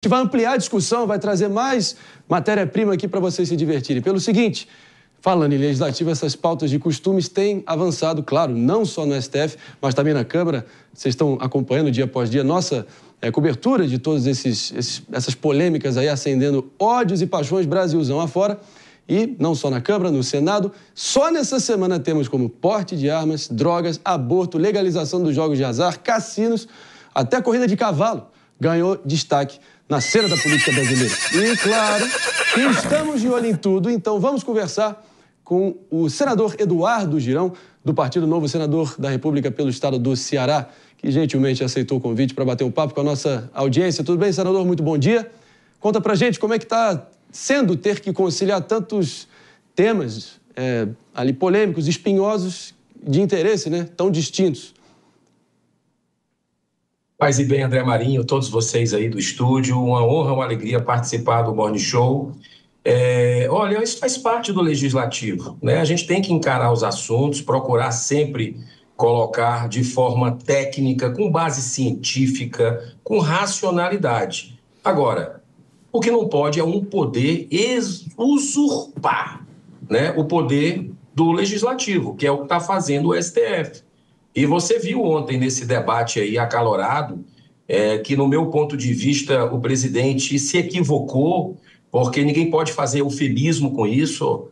gente vai ampliar a discussão, vai trazer mais matéria-prima aqui para vocês se divertirem. Pelo seguinte, falando em legislativo, essas pautas de costumes têm avançado, claro, não só no STF, mas também na Câmara. Vocês estão acompanhando dia após dia nossa cobertura de todas essas polêmicas aí, acendendo ódios e paixões Brasilzão afora. E não só na Câmara, no Senado, só nessa semana temos como porte de armas, drogas, aborto, legalização dos jogos de azar, cassinos, até corrida de cavalo ganhou destaque na cena da política brasileira. E, claro, que estamos de olho em tudo, então vamos conversar com o senador Eduardo Girão, do Partido Novo, senador da República pelo estado do Ceará, que gentilmente aceitou o convite para bater um papo com a nossa audiência. Tudo bem, senador? Muito bom dia. Conta pra gente como é que está sendo ter que conciliar tantos temas ali polêmicos, espinhosos, de interesse, né? Tão distintos. Paz e bem, André Marinho, todos vocês aí do estúdio, uma honra, uma alegria participar do Morning Show. Olha, isso faz parte do legislativo, né? A gente tem que encarar os assuntos, procurar sempre colocar de forma técnica, com base científica, com racionalidade. Agora, o que não pode é um poder usurpar, né, o poder do legislativo, que é o que está fazendo o STF. E você viu ontem nesse debate aí acalorado que, no meu ponto de vista, o presidente se equivocou, porque ninguém pode fazer eufemismo com isso.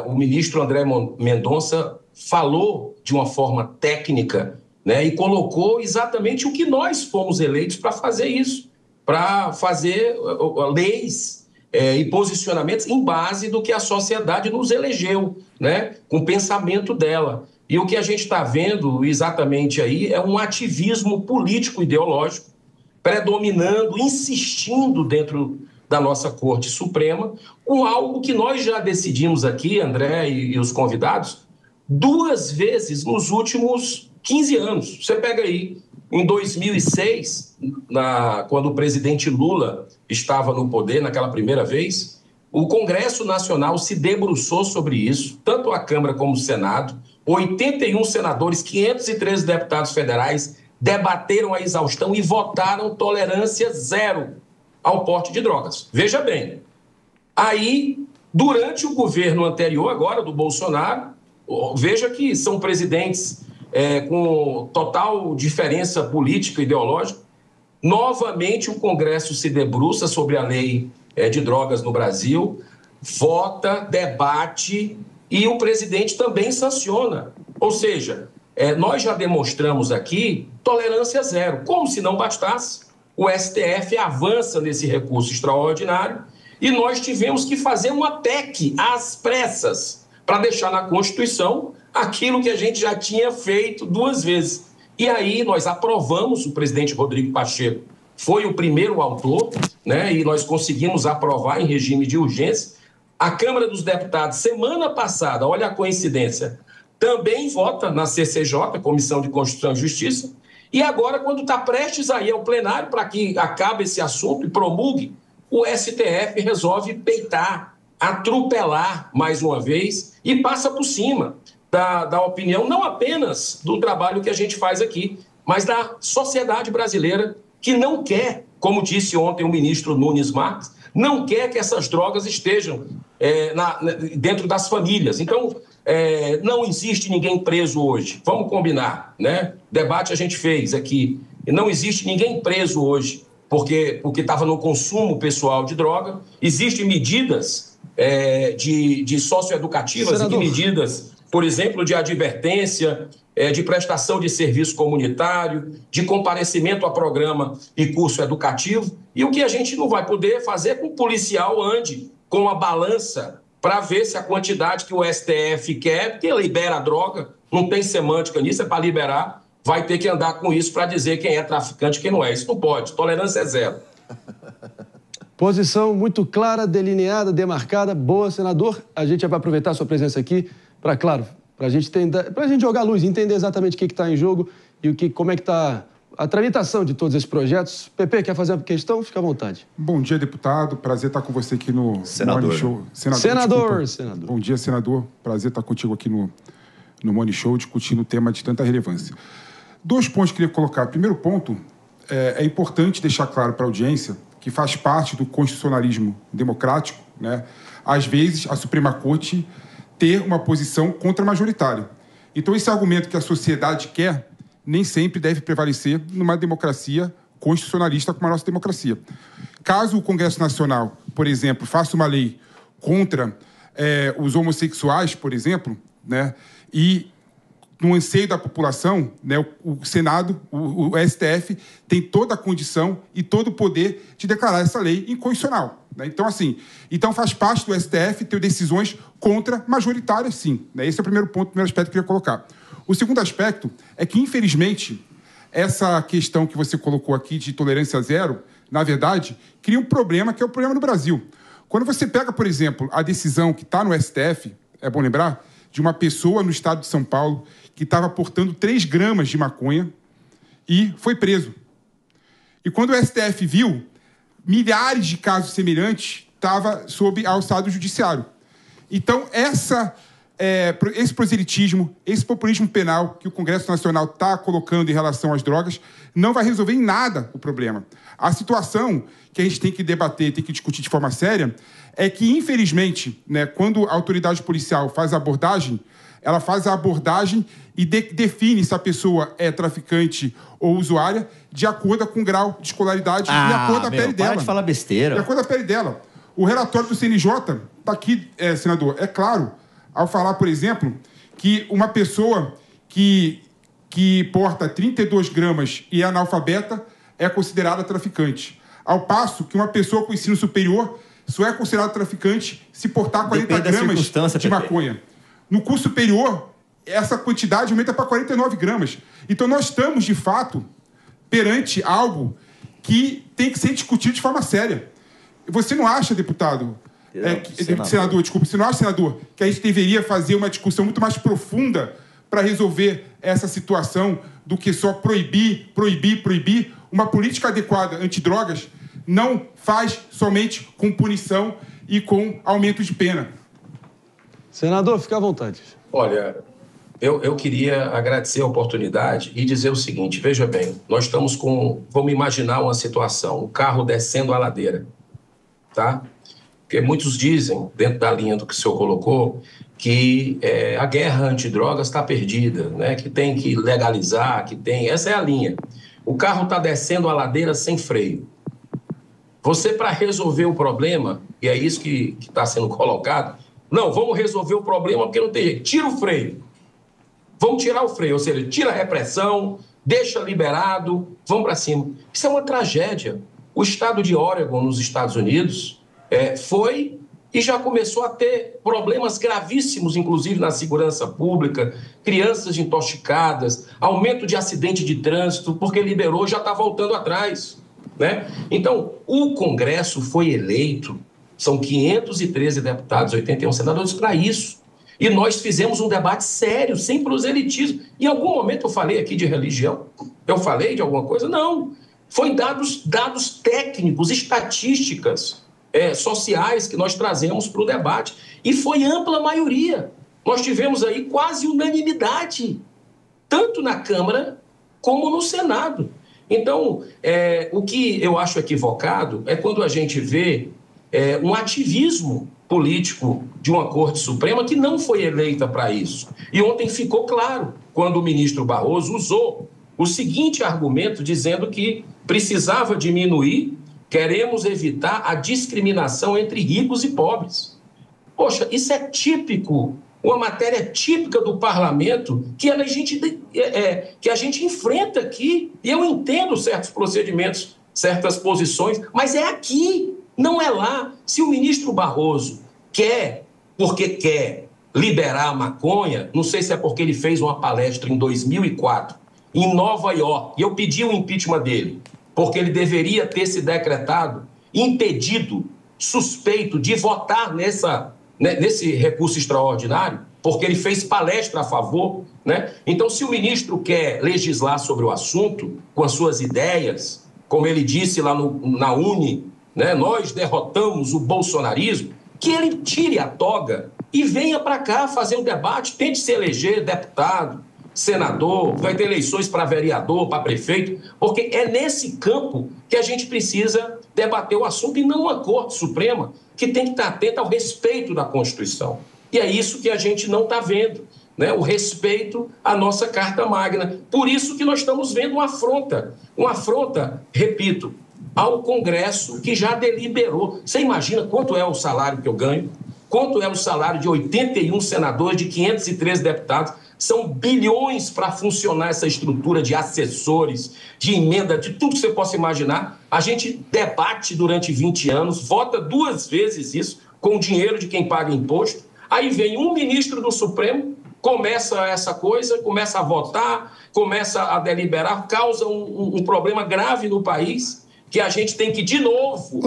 O ministro André Mendonça falou de uma forma técnica, né, e colocou exatamente o que nós fomos eleitos para fazer isso, para fazer leis e posicionamentos em base do que a sociedade nos elegeu, né, com o pensamento dela. E o que a gente está vendo exatamente aí é um ativismo político-ideológico predominando, insistindo dentro da nossa Corte Suprema, com algo que nós já decidimos aqui, André e os convidados, 2 vezes nos últimos 15 anos. Você pega aí, em 2006, quando o presidente Lula estava no poder, naquela primeira vez, o Congresso Nacional se debruçou sobre isso, tanto a Câmara como o Senado. 81 senadores, 513 deputados federais debateram a exaustão e votaram tolerância zero ao porte de drogas. Veja bem, aí, durante o governo anterior, agora do Bolsonaro, veja que são presidentes com total diferença política e ideológica. Novamente, o Congresso se debruça sobre a lei de drogas no Brasil, vota, debate e o presidente também sanciona. Ou seja, nós já demonstramos aqui tolerância zero. Como se não bastasse, o STF avança nesse recurso extraordinário e nós tivemos que fazer uma PEC às pressas para deixar na Constituição aquilo que a gente já tinha feito 2 vezes. E aí nós aprovamos, o presidente Rodrigo Pacheco foi o primeiro autor, né, e nós conseguimos aprovar em regime de urgência. A Câmara dos Deputados, semana passada, olha a coincidência, também vota na CCJ, Comissão de Constituição e Justiça, e agora, quando está prestes a ir ao plenário para que acabe esse assunto e promulgue, o STF resolve peitar, atropelar mais uma vez e passa por cima da opinião, não apenas do trabalho que a gente faz aqui, mas da sociedade brasileira que não quer, como disse ontem o ministro Nunes Marques, não quer que essas drogas estejam dentro das famílias. Então, não existe ninguém preso hoje. Vamos combinar, né? Debate a gente fez aqui. Não existe ninguém preso hoje porque estava no consumo pessoal de droga. Existem medidas de socioeducativas e medidas, por exemplo, de advertência, de prestação de serviço comunitário, de comparecimento a programa e curso educativo. E o que a gente não vai poder fazer é que o policial ande com a balança para ver se a quantidade que o STF quer, porque libera a droga, não tem semântica nisso, é para liberar, vai ter que andar com isso para dizer quem é traficante e quem não é. Isso não pode, tolerância é zero. Posição muito clara, delineada, demarcada, boa, senador. A gente vai aproveitar a sua presença aqui para, claro, para a gente jogar a luz, entender exatamente o que está em jogo e como é que está a tramitação de todos esses projetos. Pepe, quer fazer uma questão? Fica à vontade. Bom dia, deputado. Prazer estar com você aqui no Morning Show. Senador. Bom dia, senador. Prazer estar contigo aqui no Morning Show, discutindo um tema de tanta relevância. 2 pontos que eu queria colocar. Primeiro ponto, é importante deixar claro para a audiência que faz parte do constitucionalismo democrático, né, às vezes a Suprema Corte ter uma posição contra-majoritária. Então, esse argumento que a sociedade quer nem sempre deve prevalecer numa democracia constitucionalista como a nossa democracia. Caso o Congresso Nacional, por exemplo, faça uma lei contra os homossexuais, por exemplo, né, e no anseio da população, né, o Senado, o STF, tem toda a condição e todo o poder de declarar essa lei inconstitucional. Né? Então, assim, faz parte do STF ter decisões contra-majoritárias, sim. Né? Esse é o primeiro ponto, o primeiro aspecto que eu queria colocar. O segundo aspecto é que, infelizmente, essa questão que você colocou aqui de tolerância zero, na verdade, cria um problema que é o problema no Brasil. Quando você pega, por exemplo, a decisão que está no STF, é bom lembrar, de uma pessoa no estado de São Paulo que estava portando 3 gramas de maconha e foi preso. E quando o STF viu, milhares de casos semelhantes estavam sob a alçada do judiciário. Então, esse proselitismo, esse populismo penal que o Congresso Nacional está colocando em relação às drogas não vai resolver em nada o problema. A situação que a gente tem que debater, tem que discutir de forma séria, é que, infelizmente, né, quando a autoridade policial faz a abordagem, ela faz a abordagem e define se a pessoa é traficante ou usuária de acordo com o grau de escolaridade e a cor da pele dela. Para de falar besteira. De acordo com a pele dela. O relatório do CNJ está aqui, senador, é claro, ao falar, por exemplo, que uma pessoa que porta 32 gramas e é analfabeta é considerada traficante. Ao passo que uma pessoa com ensino superior só é considerada traficante se portar 40 gramas de maconha. No curso superior, essa quantidade aumenta para 49 gramas. Então, nós estamos, de fato, perante algo que tem que ser discutido de forma séria. Você não acha, senador, você não acha, senador, que a gente deveria fazer uma discussão muito mais profunda para resolver essa situação do que só proibir? Uma política adequada antidrogas não faz somente com punição e com aumento de pena. Senador, fique à vontade. Olha, eu queria agradecer a oportunidade e dizer o seguinte, veja bem, nós estamos vamos imaginar uma situação, o carro descendo a ladeira, tá? Porque muitos dizem, dentro da linha do que o senhor colocou, que a guerra antidrogas está perdida, né? Que tem que legalizar, essa é a linha. O carro está descendo a ladeira sem freio. Você, para resolver o problema, e é isso que está sendo colocado, não, vamos resolver o problema porque não tem jeito. Tira o freio. Vamos tirar o freio, ou seja, tira a repressão, deixa liberado, vamos para cima. Isso é uma tragédia. O estado de Oregon, nos Estados Unidos, foi e já começou a ter problemas gravíssimos, inclusive na segurança pública, crianças intoxicadas, aumento de acidente de trânsito, porque liberou já está voltando atrás, né? Então, o Congresso foi eleito, são 513 deputados, 81 senadores para isso. E nós fizemos um debate sério, sem proselitismo. Em algum momento eu falei aqui de religião? Eu falei de alguma coisa? Não. Foi dados técnicos, estatísticas sociais que nós trazemos para o debate. E foi ampla maioria. Nós tivemos aí quase unanimidade, tanto na Câmara como no Senado. Então, o que eu acho equivocado é quando a gente vê um ativismo político de uma Corte Suprema que não foi eleita para isso. E ontem ficou claro, quando o ministro Barroso usou o seguinte argumento, dizendo que precisava diminuir, queremos evitar a discriminação entre ricos e pobres. Poxa, isso é típico, uma matéria típica do parlamento que a gente enfrenta aqui. E eu entendo certos procedimentos, certas posições, mas é aqui, não é lá. Se o ministro Barroso quer, porque quer, liberar a maconha, não sei se é porque ele fez uma palestra em 2004, em Nova York, e eu pedi o impeachment dele, porque ele deveria ter se decretado impedido, suspeito de votar nesse recurso extraordinário, porque ele fez palestra a favor, né? Então, se o ministro quer legislar sobre o assunto, com as suas ideias, como ele disse lá na Uni, né? Nós derrotamos o bolsonarismo, que ele tire a toga e venha para cá fazer um debate, tente se eleger deputado, senador, vai ter eleições para vereador, para prefeito, porque é nesse campo que a gente precisa debater o assunto e não uma Corte Suprema que tem que estar atenta ao respeito da Constituição. E é isso que a gente não está vendo, né? O respeito à nossa Carta Magna. Por isso que nós estamos vendo uma afronta, repito, ao Congresso que já deliberou. Você imagina quanto é o salário que eu ganho? Quanto é o salário de 81 senadores, de 513 deputados? São bilhões para funcionar essa estrutura de assessores, de emenda, de tudo que você possa imaginar. A gente debate durante 20 anos, vota 2 vezes isso, com o dinheiro de quem paga imposto. Aí vem um ministro do Supremo, começa essa coisa, começa a votar, começa a deliberar, causa um problema grave no país, que a gente tem que, de novo,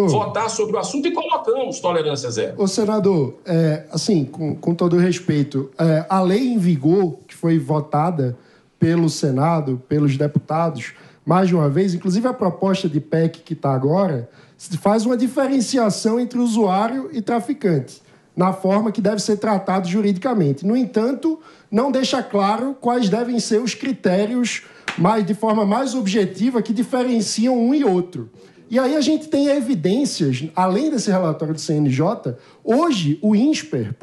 votar sobre o assunto e colocamos tolerância zero. Ô, senador, assim, com todo respeito, a lei em vigor, que foi votada pelo Senado, pelos deputados, mais de uma vez, inclusive a proposta de PEC que está agora, faz uma diferenciação entre usuário e traficante, na forma que deve ser tratado juridicamente. No entanto, não deixa claro quais devem ser os critérios de forma mais objetiva que diferenciam um e outro. E aí a gente tem evidências, além desse relatório do CNJ, hoje o INSPER,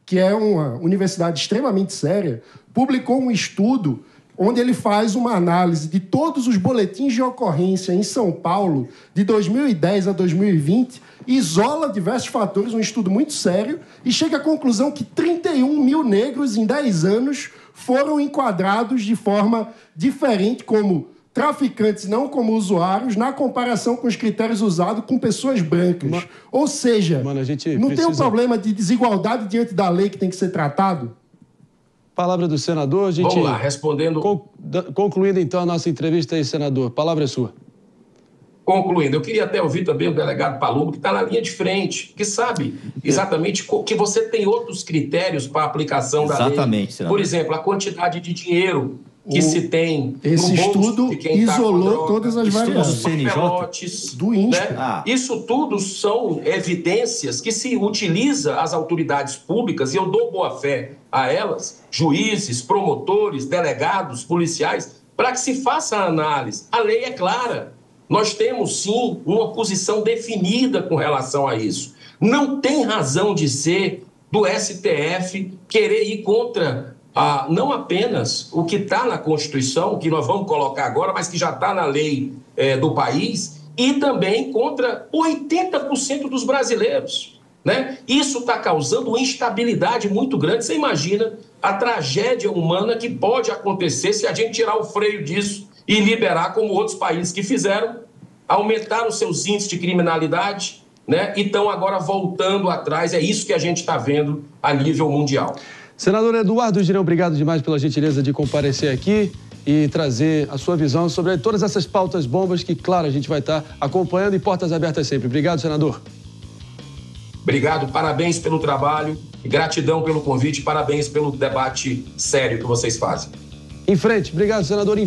que é uma universidade extremamente séria, publicou um estudo onde ele faz uma análise de todos os boletins de ocorrência em São Paulo, de 2010 a 2020, isola diversos fatores, um estudo muito sério, e chega à conclusão que 31 mil negros em 10 anos foram enquadrados de forma diferente como traficantes, não como usuários, na comparação com os critérios usados com pessoas brancas. Ou seja, não tem um problema de desigualdade diante da lei que tem que ser tratado? Palavra do senador. Vamos lá, respondendo... Concluindo, então, a nossa entrevista aí, senador. Palavra é sua. Concluindo, eu queria até ouvir também o delegado Palumbo, que está na linha de frente, que sabe exatamente que você tem outros critérios para a aplicação da lei. Exatamente, senador. Por exemplo, a quantidade de dinheiro que se tem esse no bolso estudo de quem isolou todas as variáveis os papelotes, do INSPER. Né? Isso tudo são evidências que se utiliza as autoridades públicas, e eu dou boa fé a elas, juízes, promotores, delegados, policiais, para que se faça a análise. A lei é clara. Nós temos, sim, uma posição definida com relação a isso. Não tem razão de ser do STF querer ir contra não apenas o que está na Constituição, que nós vamos colocar agora, mas que já está na lei do país, e também contra 80% dos brasileiros. Né? Isso está causando uma instabilidade muito grande. Você imagina a tragédia humana que pode acontecer se a gente tirar o freio disso e liberar, como outros países que fizeram, aumentaram os seus índices de criminalidade, né? E estão agora voltando atrás. É isso que a gente está vendo a nível mundial. Senador Eduardo Girão, obrigado demais pela gentileza de comparecer aqui e trazer a sua visão sobre todas essas pautas bombas que, claro, a gente vai estar acompanhando e portas abertas sempre. Obrigado, senador. Obrigado, parabéns pelo trabalho, gratidão pelo convite, parabéns pelo debate sério que vocês fazem. Em frente, obrigado, senador.